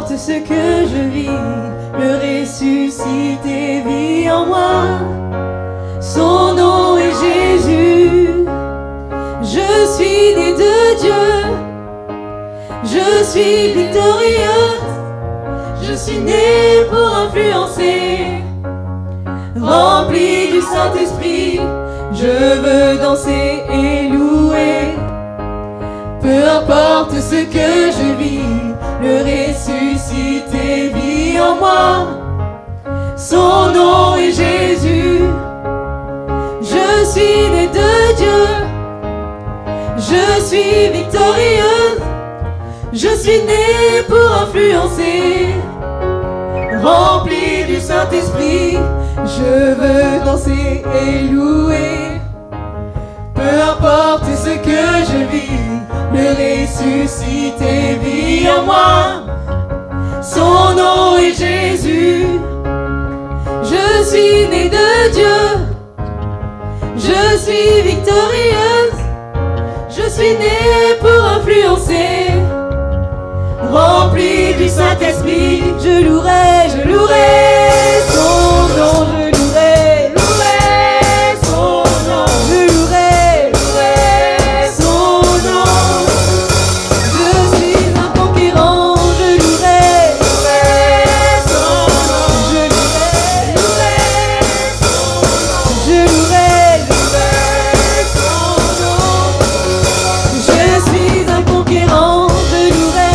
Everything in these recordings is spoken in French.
importe ce que je vis, le ressuscité vit en moi. Son nom est Jésus. Je suis né de Dieu. Je suis victorieuse. Je suis né pour influencer. Rempli du Saint-Esprit, je veux danser et louer. Peu importe ce que je vis, le ressuscité vit en moi. Son nom est Jésus. Je suis né de Dieu. Je suis victorieuse. Je suis né pour influencer. Rempli du Saint-Esprit, je veux danser et louer. Peu importe ce que je vis, le ressuscité vit en moi. Son nom est Jésus. Je suis né de Dieu. Je suis victorieuse. Je suis né pour influencer. Rempli du Saint-Esprit, je louerai son nom, je louerai son nom, je louerai son nom. Je suis un conquérant, je louerai son nom, je louerai son nom. Je suis un conquérant, je louerai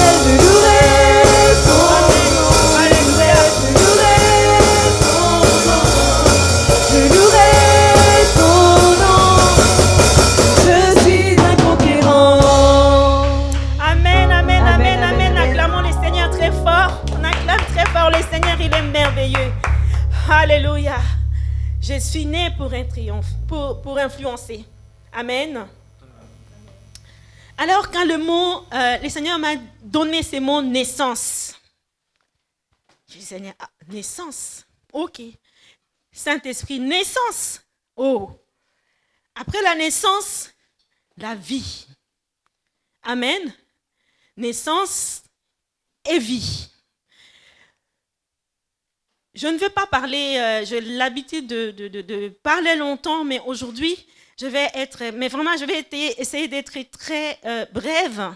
Alléluia. Je suis né pour un triomphe, pour influencer. Amen. Alors quand le Seigneur m'a donné ces mots naissance. Je dis Seigneur, naissance. Ok. Saint-Esprit, naissance. Oh. Après la naissance, la vie. Amen. Naissance et vie. Je ne vais pas parler, j'ai l'habitude de parler longtemps, mais aujourd'hui, je vais essayer d'être très brève.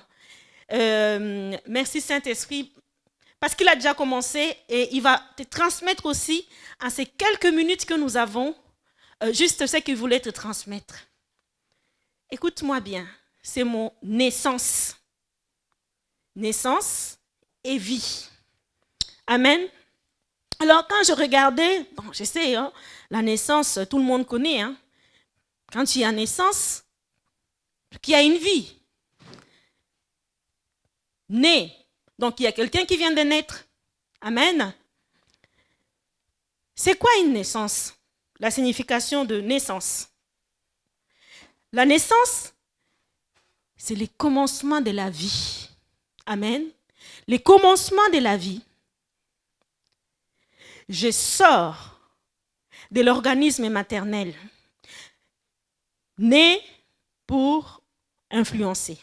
Merci Saint-Esprit, parce qu'il a déjà commencé et il va te transmettre aussi en ces quelques minutes que nous avons, juste ce qu'il voulait te transmettre. Écoute-moi bien, c'est mon naissance. Naissance et vie. Amen. Alors, quand je regardais, bon, je sais, hein, la naissance, tout le monde connaît. Hein. Quand il y a naissance, il y a une vie. Né. Donc, il y a quelqu'un qui vient de naître. Amen. C'est quoi une naissance? La signification de naissance. La naissance, c'est le commencement de la vie. Amen. Le commencement de la vie. Je sors de l'organisme maternel, né pour influencer.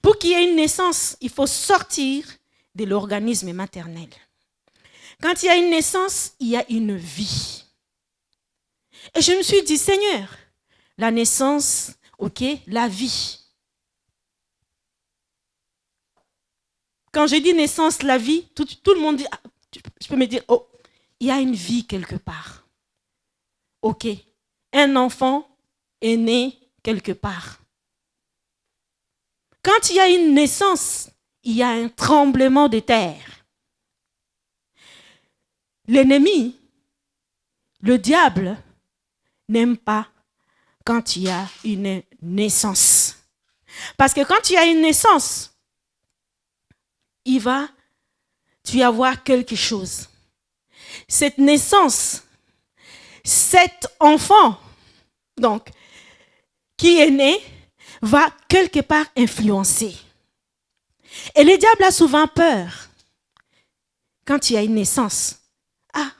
Pour qu'il y ait une naissance, il faut sortir de l'organisme maternel. Quand il y a une naissance, il y a une vie. Et je me suis dit, Seigneur, la naissance, ok, la vie. Quand je dis naissance, la vie, tout le monde dit, je peux me dire, oh, il y a une vie quelque part. Ok, un enfant est né quelque part. Quand il y a une naissance, il y a un tremblement de terre. L'ennemi, le diable, n'aime pas quand il y a une naissance. Parce que quand il y a une naissance, tu vas avoir quelque chose. Cette naissance, cet enfant, donc, qui est né, va quelque part influencer. Et le diable a souvent peur quand il y a une naissance. Ah,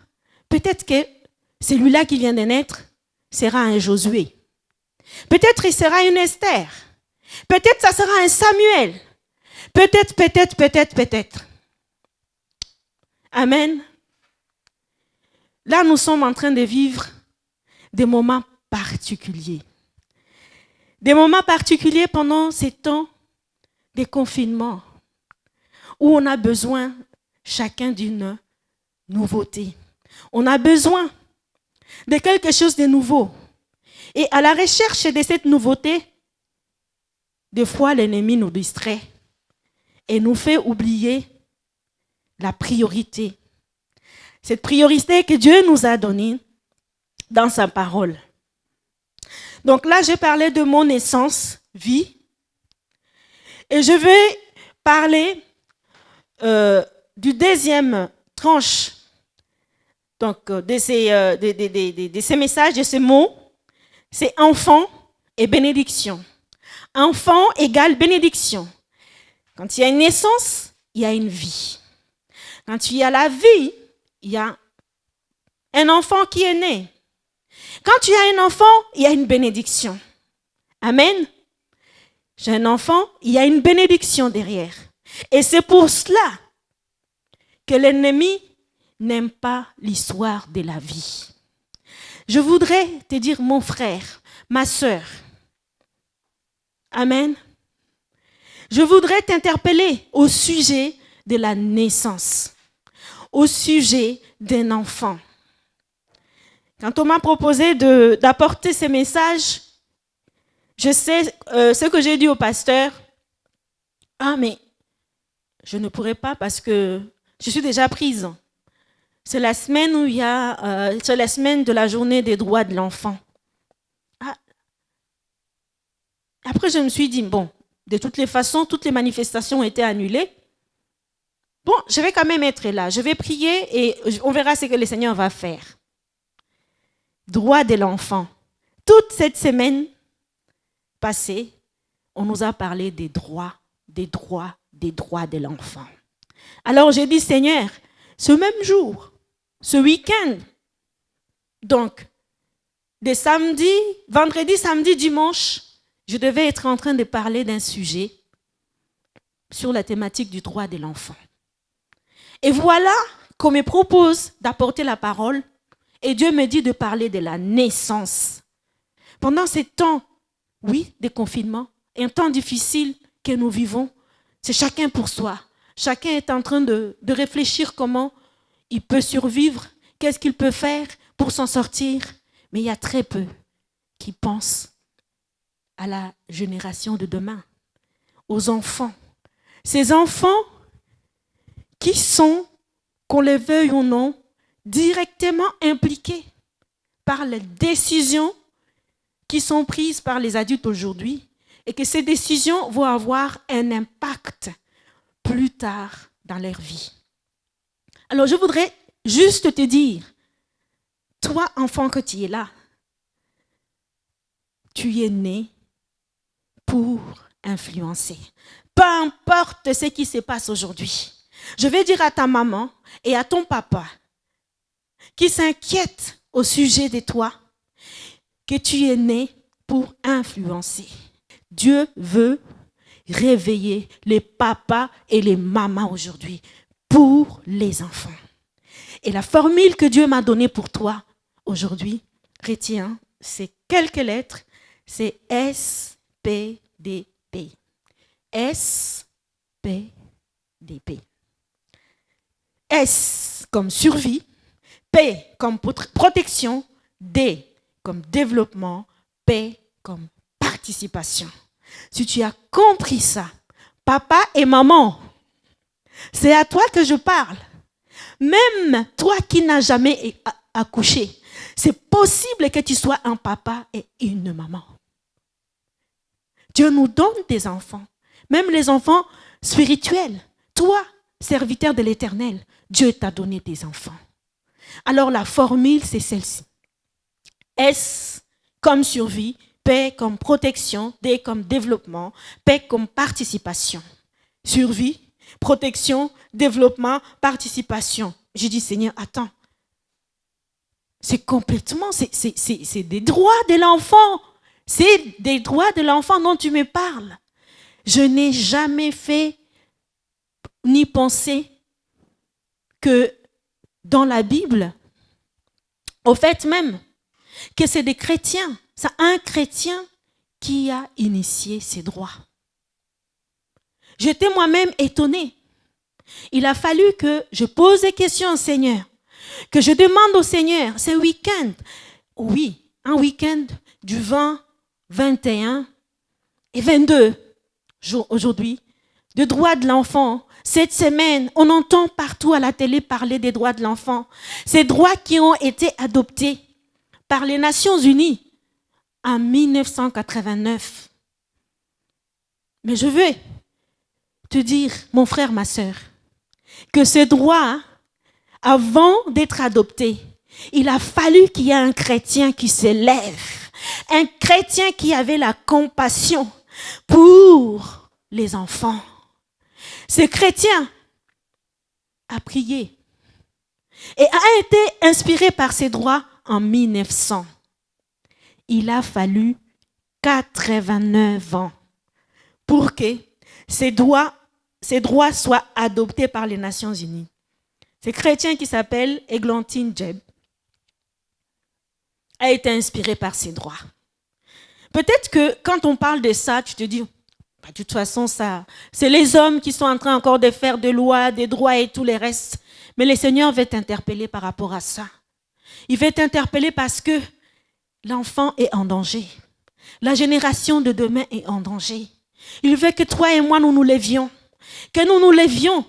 peut-être que celui-là qui vient de naître sera un Josué. Peut-être il sera une Esther. Peut-être ça sera un Samuel. Peut-être. Amen. Là, nous sommes en train de vivre des moments particuliers. Des moments particuliers pendant ces temps de confinement où on a besoin chacun d'une nouveauté. On a besoin de quelque chose de nouveau. Et à la recherche de cette nouveauté, des fois l'ennemi nous distrait et nous fait oublier la priorité. Cette priorité que Dieu nous a donnée dans sa parole. Donc là, j'ai parlé de mon essence, vie. Et je vais parler du deuxième tranche donc, de ces messages, de ces mots. C'est enfant et bénédiction. Enfant égale bénédiction. Quand il y a une naissance, il y a une vie. Quand il y a la vie, il y a un enfant qui est né. Quand tu as un enfant, il y a une bénédiction. Amen. J'ai un enfant, il y a une bénédiction derrière. Et c'est pour cela que l'ennemi n'aime pas l'histoire de la vie. Je voudrais te dire, mon frère, ma sœur, amen. Je voudrais t'interpeller au sujet de la naissance, au sujet d'un enfant. Quand on m'a proposé d'apporter ces messages, je sais ce que j'ai dit au pasteur. Ah, mais je ne pourrais pas parce que je suis déjà prise. C'est la semaine où il y a, c'est la semaine de la journée des droits de l'enfant. Ah. Après, je me suis dit, bon, de toutes les façons, toutes les manifestations ont été annulées. Bon, je vais quand même être là. Je vais prier et on verra ce que le Seigneur va faire. Droit de l'enfant. Toute cette semaine passée, on nous a parlé des droits de l'enfant. Alors j'ai dit, Seigneur, ce même jour, ce week-end, donc, de samedi, vendredi, samedi, dimanche, je devais être en train de parler d'un sujet sur la thématique du droit de l'enfant. Et voilà qu'on me propose d'apporter la parole et Dieu me dit de parler de la naissance. Pendant ces temps, oui, de confinement, un temps difficile que nous vivons, c'est chacun pour soi. Chacun est en train de réfléchir comment il peut survivre, qu'est-ce qu'il peut faire pour s'en sortir. Mais il y a très peu qui pensent à la génération de demain, aux enfants. Ces enfants qui sont, qu'on les veuille ou non, directement impliqués par les décisions qui sont prises par les adultes aujourd'hui et que ces décisions vont avoir un impact plus tard dans leur vie. Alors je voudrais juste te dire, toi enfant que tu es là, tu es né pour influencer. Peu importe ce qui se passe aujourd'hui. Je vais dire à ta maman et à ton papa qui s'inquiètent au sujet de toi que tu es né pour influencer. Dieu veut réveiller les papas et les mamans aujourd'hui pour les enfants. Et la formule que Dieu m'a donnée pour toi aujourd'hui, retiens, c'est quelques lettres, c'est SPDP. SPDP. S comme survie, P comme protection, D comme développement, P comme participation. Si tu as compris ça, papa et maman, c'est à toi que je parle. Même toi qui n'as jamais accouché, c'est possible que tu sois un papa et une maman. Dieu nous donne des enfants, même les enfants spirituels. Toi, serviteur de l'Éternel, Dieu t'a donné des enfants. Alors la formule, c'est celle-ci. S comme survie, P comme protection, D comme développement, P comme participation. Survie, protection, développement, participation. J'ai dit, Seigneur, attends. C'est complètement, c'est des droits de l'enfant. C'est des droits de l'enfant dont tu me parles. Je n'ai jamais fait ni pensé que dans la Bible, au fait même que c'est des chrétiens, c'est un chrétien qui a initié ces droits. J'étais moi-même étonnée. Il a fallu que je pose des questions au Seigneur, que je demande au Seigneur, ce week-end, oui, un week-end du 20, 21 et 22 jours aujourd'hui, de droits de l'enfant. Cette semaine, on entend partout à la télé parler des droits de l'enfant. Ces droits qui ont été adoptés par les Nations Unies en 1989. Mais je veux te dire, mon frère, ma sœur, que ces droits, avant d'être adoptés, il a fallu qu'il y ait un chrétien qui se lève, un chrétien qui avait la compassion pour les enfants. Ce chrétien a prié et a été inspiré par ces droits en 1900. Il a fallu 89 ans pour que ces droits soient adoptés par les Nations Unies. Ce chrétien qui s'appelle Eglantine Jebb a été inspiré par ces droits. Peut-être que quand on parle de ça, tu te dis, de toute façon, ça, c'est les hommes qui sont en train encore de faire des lois, des droits et tout le reste. Mais le Seigneur veut t'interpeller par rapport à ça. Il veut t'interpeller parce que l'enfant est en danger. La génération de demain est en danger. Il veut que toi et moi, nous nous levions. Que nous nous levions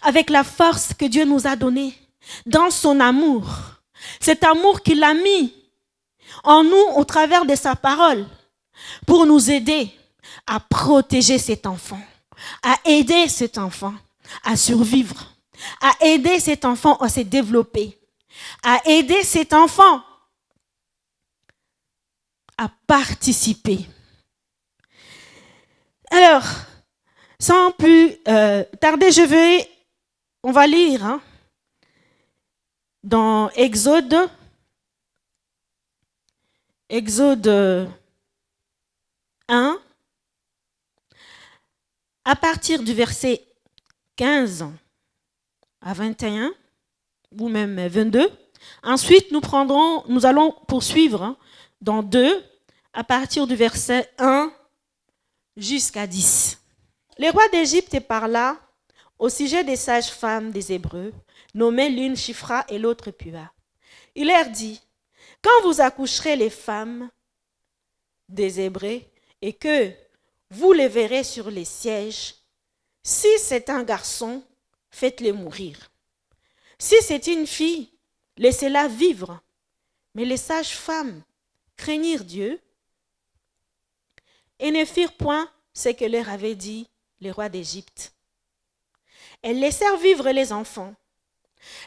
avec la force que Dieu nous a donnée dans son amour. Cet amour qu'il a mis en nous au travers de sa parole pour nous aider à protéger cet enfant, à aider cet enfant à survivre, à aider cet enfant à se développer, à aider cet enfant à participer. Alors, sans plus tarder, on va lire dans Exode 1, à partir du verset 15 à 21, ou même 22. Ensuite, nous allons poursuivre dans 2, à partir du verset 1 jusqu'à 10. Le roi d'Égypte parla au sujet des sages-femmes des Hébreux, nommées l'une Shifra et l'autre Pua. Il leur dit, quand vous accoucherez les femmes des Hébreux et que vous les verrez sur les sièges, si c'est un garçon, faites-le mourir. Si c'est une fille, laissez-la vivre. Mais les sages-femmes craignirent Dieu et ne firent point ce que leur avait dit le roi d'Égypte. Elles laissèrent vivre les enfants.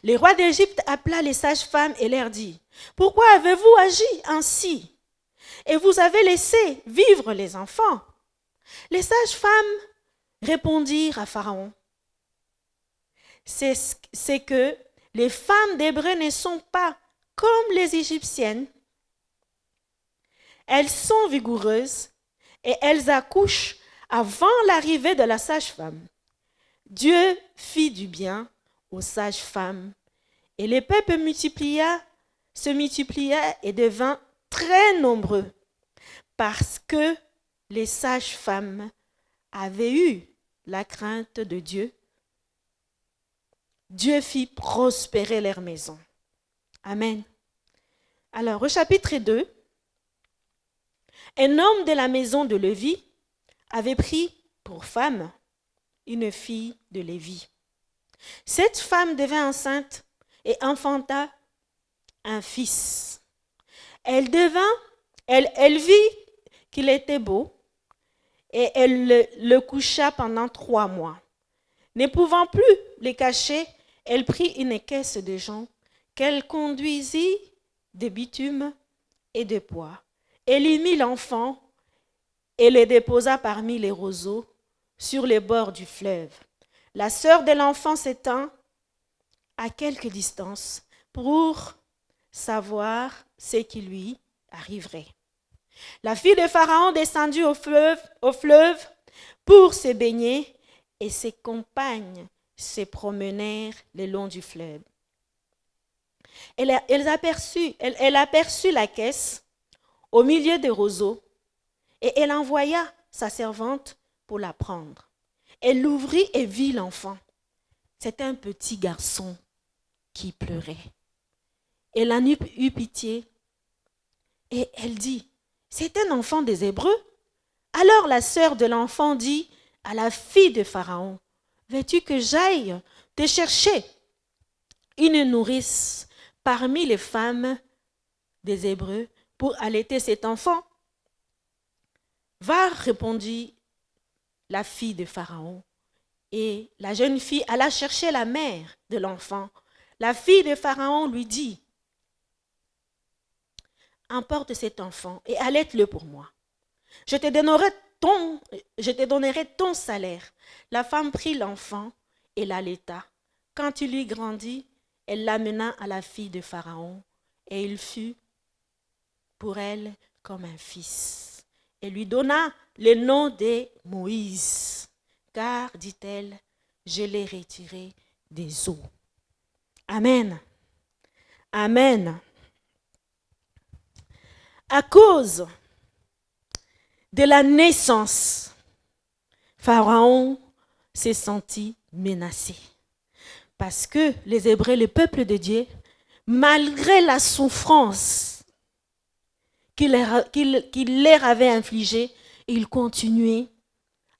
Le roi d'Égypte appela les sages-femmes et leur dit, « Pourquoi avez-vous agi ainsi? Et vous avez laissé vivre les enfants. » Les sages-femmes répondirent à Pharaon, « C'est que les femmes d'Hébreux ne sont pas comme les Égyptiennes. Elles sont vigoureuses et elles accouchent avant l'arrivée de la sage-femme. Dieu fit du bien aux sages-femmes et le peuple se multiplia et devint très nombreux parce que les sages-femmes avaient eu la crainte de Dieu. Dieu fit prospérer leur maison. » Amen. Alors, au chapitre 2, un homme de la maison de Lévi avait pris pour femme une fille de Lévi. Cette femme devint enceinte et enfanta un fils. Elle vit qu'il était beau et elle le coucha pendant 3 mois. Ne pouvant plus le cacher, elle prit une caisse de jonc qu'elle conduisit de bitume et de pois. Elle y mit l'enfant et le déposa parmi les roseaux sur les bords du fleuve. La sœur de l'enfant s'étend à quelque distance pour savoir ce qui lui arriverait. La fille de Pharaon descendit au fleuve pour se baigner et ses compagnes se promenèrent le long du fleuve. Elle aperçut la caisse au milieu des roseaux et elle envoya sa servante pour la prendre. Elle l'ouvrit et vit l'enfant. C'était un petit garçon qui pleurait. Elle en eut pitié et elle dit, c'est un enfant des Hébreux. Alors la sœur de l'enfant dit à la fille de Pharaon, veux-tu que j'aille te chercher une nourrice parmi les femmes des Hébreux pour allaiter cet enfant? Va, répondit la fille de Pharaon. Et la jeune fille alla chercher la mère de l'enfant. La fille de Pharaon lui dit, emporte cet enfant et allaite-le pour moi. Je te donnerai ton salaire. La femme prit l'enfant et l'allaita. Quand il eut grandi, elle l'amena à la fille de Pharaon et il fut pour elle comme un fils. Elle lui donna le nom de Moïse, car, dit-elle, je l'ai retiré des eaux. Amen. Amen. À cause de la naissance, Pharaon s'est senti menacé. Parce que les Hébreux, le peuple de Dieu, malgré la souffrance qu'il leur avait infligée, ils continuaient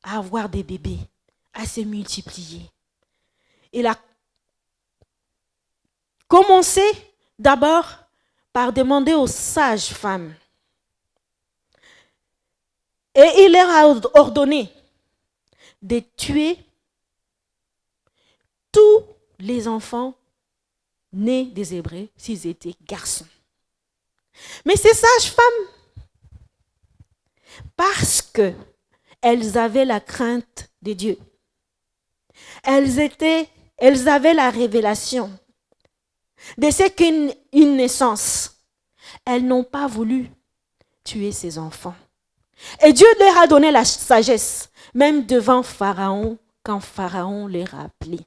à avoir des bébés, à se multiplier. Il a commencé d'abord par demander aux sages-femmes. Et il leur a ordonné de tuer tous les enfants nés des Hébreux s'ils étaient garçons. Mais ces sages-femmes, parce qu'elles avaient la crainte de Dieu, elles avaient la révélation de ce qu'est une naissance. Elles n'ont pas voulu tuer ces enfants. Et Dieu leur a donné la sagesse, même devant Pharaon, quand Pharaon les a appelés.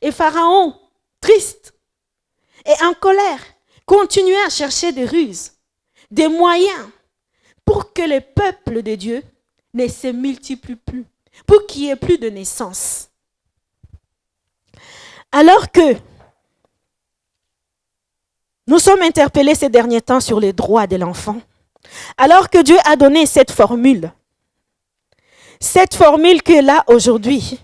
Et Pharaon, triste et en colère, continuait à chercher des ruses, des moyens pour que le peuple de Dieu ne se multiplie plus, pour qu'il n'y ait plus de naissance. Alors que nous sommes interpellés ces derniers temps sur les droits de l'enfant, alors que Dieu a donné cette formule qui est là aujourd'hui,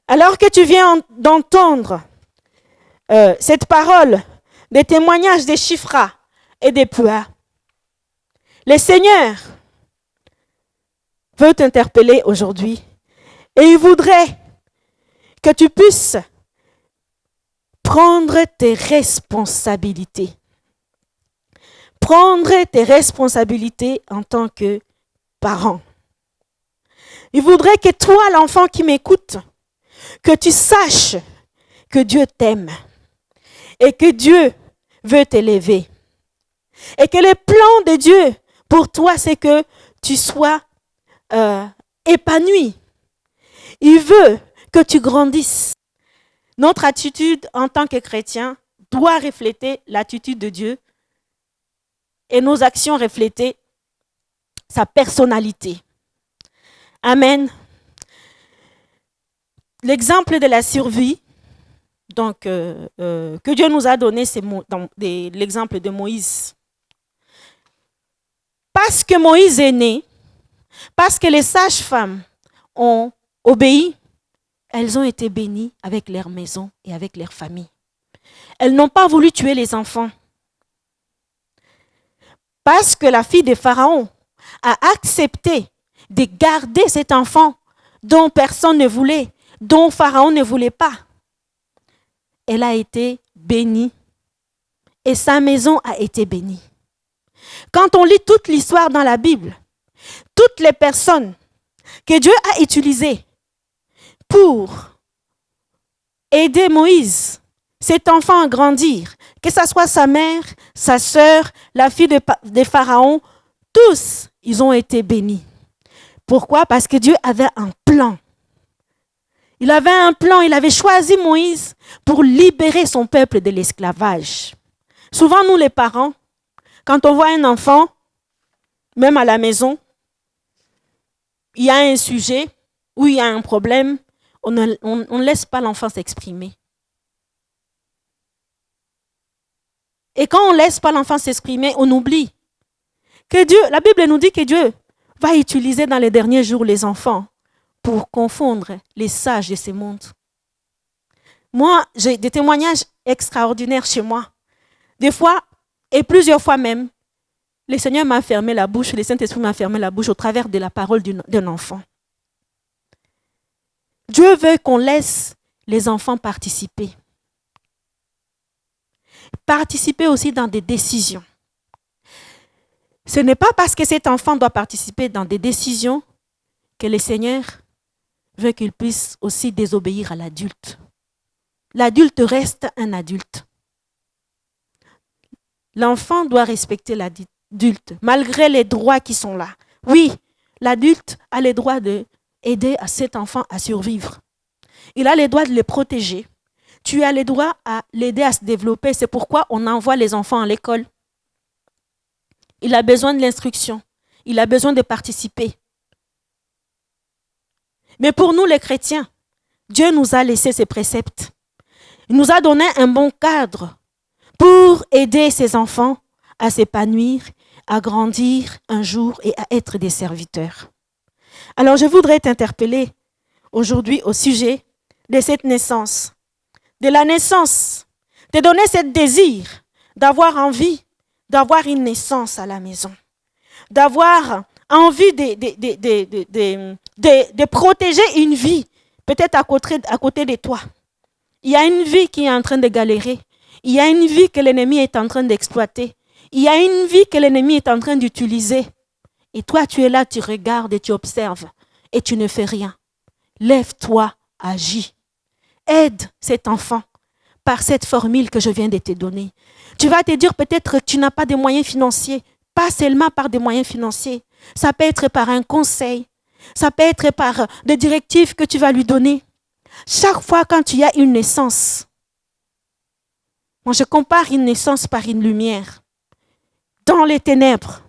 alors que tu viens d'entendre cette parole, des témoignages des Shifra et des Pua, le Seigneur veut t'interpeller aujourd'hui et il voudrait que tu puisses prendre tes responsabilités. Prendre tes responsabilités en tant que parent. Il voudrait que toi, l'enfant qui m'écoute, que tu saches que Dieu t'aime et que Dieu veut t'élever. Et que le plan de Dieu pour toi, c'est que tu sois épanoui. Il veut que tu grandisses. Notre attitude en tant que chrétien doit refléter l'attitude de Dieu et nos actions refléter sa personnalité. Amen. L'exemple de la survie donc, que Dieu nous a donné, c'est l'exemple de Moïse. Parce que Moïse est né, parce que les sages-femmes ont obéi, elles ont été bénies avec leur maison et avec leur famille. Elles n'ont pas voulu tuer les enfants. Parce que la fille de Pharaon a accepté de garder cet enfant dont personne ne voulait, dont Pharaon ne voulait pas. Elle a été bénie et sa maison a été bénie. Quand on lit toute l'histoire dans la Bible, toutes les personnes que Dieu a utilisées pour aider Moïse, cet enfant à grandir, que ce soit sa mère, sa sœur, la fille de Pharaon, tous, ils ont été bénis. Pourquoi? Parce que Dieu avait un plan. Il avait un plan, il avait choisi Moïse pour libérer son peuple de l'esclavage. Souvent, nous les parents, quand on voit un enfant, même à la maison, il y a un sujet ou il y a un problème, on ne laisse pas l'enfant s'exprimer. Et quand on ne laisse pas l'enfant s'exprimer, on oublie que Dieu, la Bible nous dit que Dieu va utiliser dans les derniers jours les enfants pour confondre les sages de ce monde. Moi, j'ai des témoignages extraordinaires chez moi. Des fois, et plusieurs fois même, le Seigneur m'a fermé la bouche, le Saint-Esprit m'a fermé la bouche au travers de la parole d'un enfant. Dieu veut qu'on laisse les enfants participer. Participer aussi dans des décisions. Ce n'est pas parce que cet enfant doit participer dans des décisions que le Seigneur veut qu'il puisse aussi désobéir à l'adulte. L'adulte reste un adulte. L'enfant doit respecter l'adulte, malgré les droits qui sont là. Oui, l'adulte a le droit d'aider à cet enfant à survivre. Il a le droit de le protéger. Tu as le droit à l'aider à se développer. C'est pourquoi on envoie les enfants à l'école. Il a besoin de l'instruction. Il a besoin de participer. Mais pour nous les chrétiens, Dieu nous a laissé ses préceptes. Il nous a donné un bon cadre pour aider ses enfants à s'épanouir, à grandir un jour et à être des serviteurs. Alors je voudrais t'interpeller aujourd'hui au sujet de cette naissance. De la naissance, te donner ce désir d'avoir envie d'avoir une naissance à la maison, d'avoir envie de protéger une vie, peut-être à côté de toi. Il y a une vie qui est en train de galérer, il y a une vie que l'ennemi est en train d'exploiter, il y a une vie que l'ennemi est en train d'utiliser. Et toi, tu es là, tu regardes et tu observes et tu ne fais rien. Lève-toi, agis. Aide cet enfant par cette formule que je viens de te donner. Tu vas te dire peut-être que tu n'as pas de moyens financiers. Pas seulement par des moyens financiers. Ça peut être par un conseil. Ça peut être par des directives que tu vas lui donner. Chaque fois quand il y a une naissance, moi je compare une naissance par une lumière. Dans les ténèbres,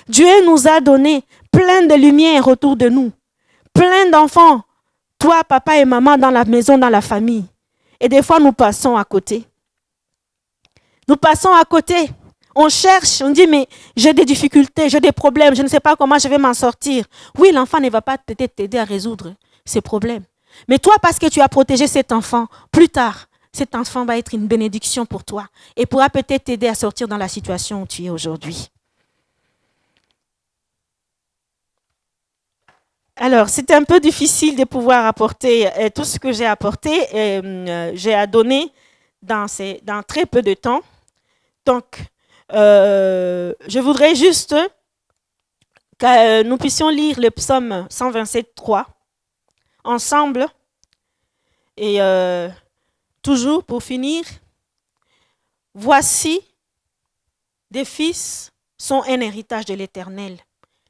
Dieu nous a donné plein de lumière autour de nous. Plein d'enfants. Toi, papa et maman, dans la maison, dans la famille. Et des fois, nous passons à côté. Nous passons à côté. On cherche, on dit, mais j'ai des difficultés, j'ai des problèmes, je ne sais pas comment je vais m'en sortir. Oui, l'enfant ne va pas peut-être t'aider à résoudre ces problèmes. Mais toi, parce que tu as protégé cet enfant, plus tard, cet enfant va être une bénédiction pour toi et pourra peut-être t'aider à sortir dans la situation où tu es aujourd'hui. Alors, c'est un peu difficile de pouvoir apporter tout ce que j'ai apporté, j'ai à donner dans très peu de temps. Donc, je voudrais juste que nous puissions lire le psaume 127:3 ensemble. Et toujours pour finir, voici, des fils sont un héritage de l'Éternel,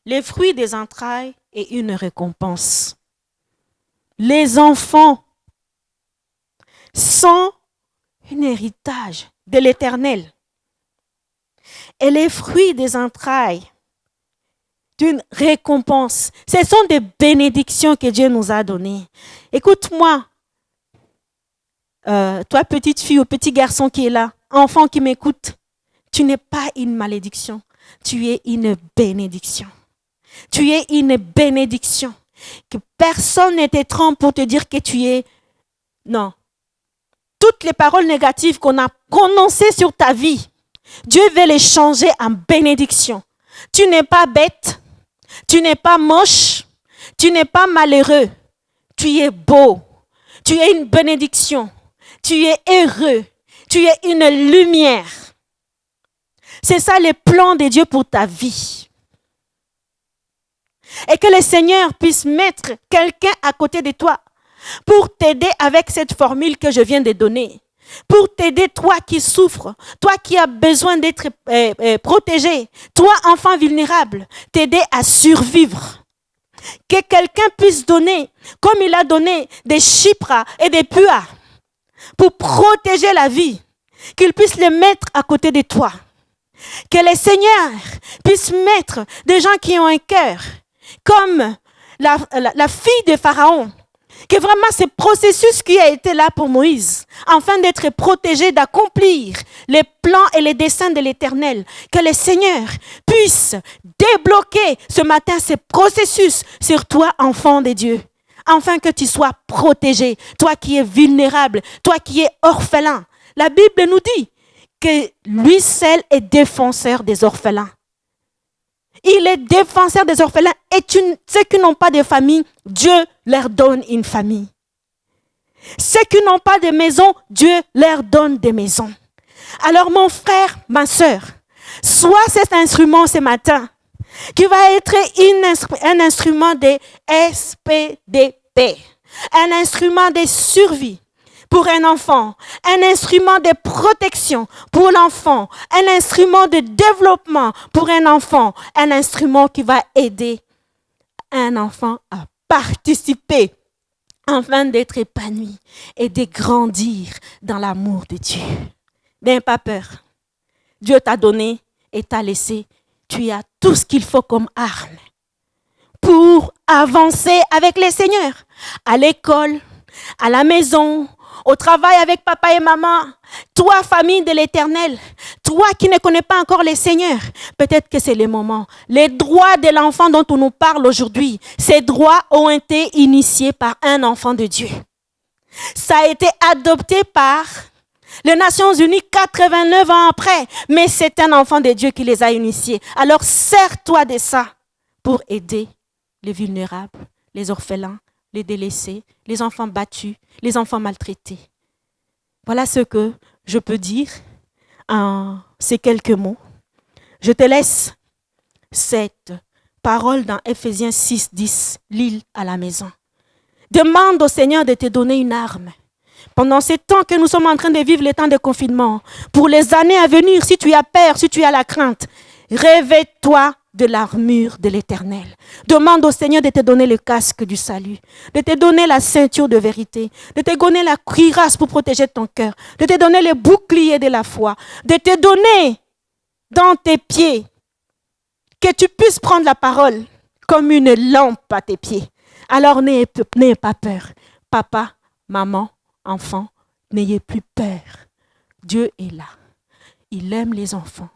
les fruits des entrailles et une récompense. Les enfants sont un héritage de l'Éternel. Et les fruits des entrailles d'une récompense. Ce sont des bénédictions que Dieu nous a données. Écoute-moi, toi petite fille ou petit garçon qui est là, enfant qui m'écoute, tu n'es pas une malédiction, tu es une bénédiction. Tu es une bénédiction. Que personne ne te trompe pour te dire que tu es... Non. Toutes les paroles négatives qu'on a prononcées sur ta vie, Dieu veut les changer en bénédiction. Tu n'es pas bête, tu n'es pas moche, tu n'es pas malheureux. Tu es beau, tu es une bénédiction, tu es heureux, tu es une lumière. C'est ça le plan de Dieu pour ta vie. Et que le Seigneur puisse mettre quelqu'un à côté de toi pour t'aider avec cette formule que je viens de donner. Pour t'aider, toi qui souffres, toi qui as besoin d'être protégé, toi enfant vulnérable, t'aider à survivre. que quelqu'un puisse donner, comme il a donné des chypres et des puas, pour protéger la vie, qu'il puisse les mettre à côté de toi. Que les seigneurs puissent mettre des gens qui ont un cœur, comme la fille de Pharaon, que vraiment ce processus qui a été là pour Moïse, afin d'être protégé, d'accomplir les plans et les desseins de l'Éternel, que le Seigneur puisse débloquer ce matin ce processus sur toi, enfant de Dieu, afin que tu sois protégé, toi qui es vulnérable, toi qui es orphelin. La Bible nous dit que lui seul est défenseur des orphelins. Il est défenseur des orphelins et ceux qui n'ont pas de famille, Dieu leur donne une famille. Ceux qui n'ont pas de maison, Dieu leur donne des maisons. Alors mon frère, ma soeur, sois cet instrument ce matin qui va être un instrument de SPDP, un instrument de survie pour un enfant, un instrument de protection pour l'enfant, un instrument de développement pour un enfant, un instrument qui va aider un enfant à participer afin d'être épanoui et de grandir dans l'amour de Dieu. N'aie pas peur. Dieu t'a donné et t'a laissé. Tu as tout ce qu'il faut comme arme pour avancer avec les seigneurs. À l'école, à la maison, au travail avec papa et maman, toi, famille de l'Éternel, toi qui ne connais pas encore les seigneurs, peut-être que c'est le moment. Les droits de l'enfant dont on nous parle aujourd'hui, ces droits ont été initiés par un enfant de Dieu. Ça a été adopté par les Nations Unies 89 ans après, mais c'est un enfant de Dieu qui les a initiés. Alors sers-toi de ça pour aider les vulnérables, les orphelins, les délaissés, les enfants battus, les enfants maltraités. Voilà ce que je peux dire en ces quelques mots. Je te laisse cette parole dans Ephésiens 6, 10, lis à la maison. Demande au Seigneur de te donner une arme. Pendant ces temps que nous sommes en train de vivre les temps de confinement, pour les années à venir, si tu as peur, si tu as la crainte, revêt-toi de l'armure de l'Éternel. Demande au Seigneur de te donner le casque du salut, de te donner la ceinture de vérité, de te donner la cuirasse pour protéger ton cœur, de te donner le bouclier de la foi, de te donner dans tes pieds, que tu puisses prendre la parole comme une lampe à tes pieds. Alors n'ayez pas peur. Papa, maman, enfant, n'ayez plus peur. Dieu est là. Il aime les enfants.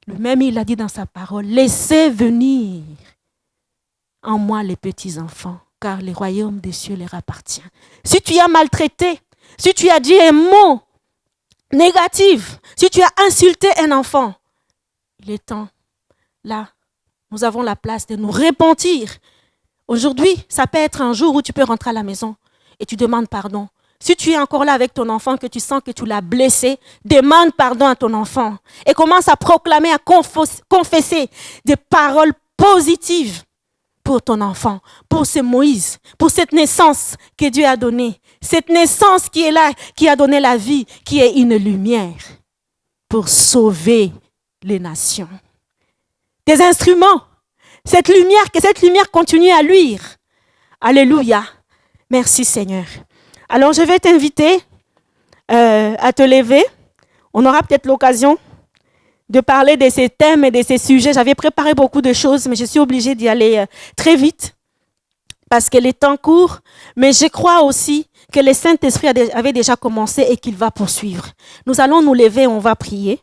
Lui-même, il a dit dans sa parole, laissez venir en moi les petits enfants, car le royaume des cieux leur appartient. Si tu as maltraité, si tu as dit un mot négatif, si tu as insulté un enfant, il est temps. Là, nous avons la place de nous repentir. Aujourd'hui, ça peut être un jour où tu peux rentrer à la maison et tu demandes pardon. Si tu es encore là avec ton enfant, que tu sens que tu l'as blessé, demande pardon à ton enfant et commence à proclamer, à confesser des paroles positives pour ton enfant, pour ce Moïse, pour cette naissance que Dieu a donnée. Cette naissance qui est là, qui a donné la vie, qui est une lumière pour sauver les nations. Des instruments, cette lumière, que cette lumière continue à luire. Alléluia. Merci Seigneur. Alors, je vais t'inviter à te lever. On aura peut-être l'occasion de parler de ces thèmes et de ces sujets. J'avais préparé beaucoup de choses, mais je suis obligée d'y aller très vite parce que le temps court. Mais je crois aussi que le Saint-Esprit avait déjà commencé et qu'il va poursuivre. Nous allons nous lever, on va prier.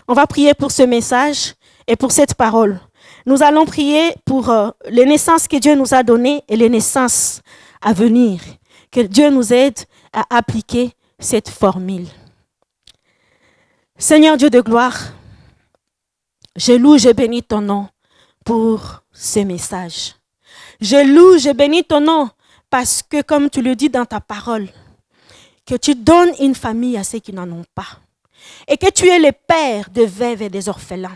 On va prier pour ce message et pour cette parole. Nous allons prier pour les naissances que Dieu nous a données et les naissances à venir. Que Dieu nous aide à appliquer cette formule. Seigneur Dieu de gloire, je loue, je bénis ton nom pour ce message. Je loue, je bénis ton nom parce que, comme tu le dis dans ta parole, que tu donnes une famille à ceux qui n'en ont pas. Et que tu es le père des veuves et des orphelins.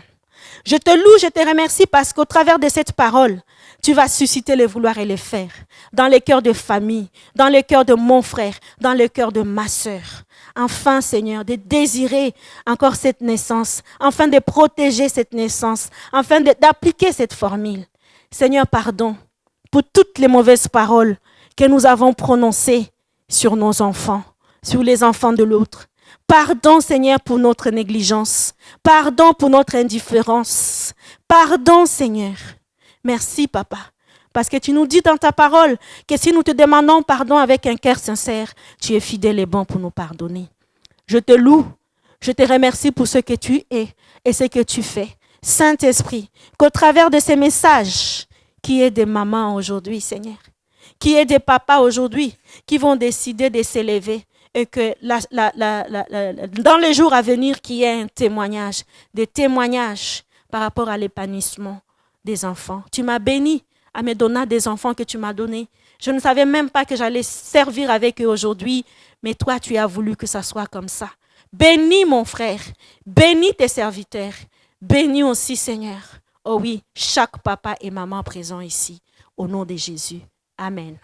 Je te loue, je te remercie parce qu'au travers de cette parole, tu vas susciter le vouloir et le faire dans les cœurs de famille, dans le cœur de mon frère, dans le cœur de ma sœur. Enfin, Seigneur, de désirer encore cette naissance, afin de protéger cette naissance, afin d'appliquer cette formule. Seigneur, pardon pour toutes les mauvaises paroles que nous avons prononcées sur nos enfants, sur les enfants de l'autre. Pardon, Seigneur, pour notre négligence. Pardon pour notre indifférence. Pardon, Seigneur. Merci, Papa. Parce que tu nous dis dans ta parole que si nous te demandons pardon avec un cœur sincère, tu es fidèle et bon pour nous pardonner. Je te loue, je te remercie pour ce que tu es et ce que tu fais. Saint-Esprit, qu'au travers de ces messages, qui est des mamans aujourd'hui, Seigneur, qui est des papas aujourd'hui, qui vont décider de s'élever, et que dans les jours à venir, qu'il y ait un témoignage, des témoignages par rapport à l'épanouissement des enfants. Tu m'as béni à me donner des enfants que tu m'as donnés. Je ne savais même pas que j'allais servir avec eux aujourd'hui, mais toi, tu as voulu que ça soit comme ça. Bénis mon frère, bénis tes serviteurs, bénis aussi, Seigneur. Oh oui, chaque papa et maman présents ici, au nom de Jésus. Amen.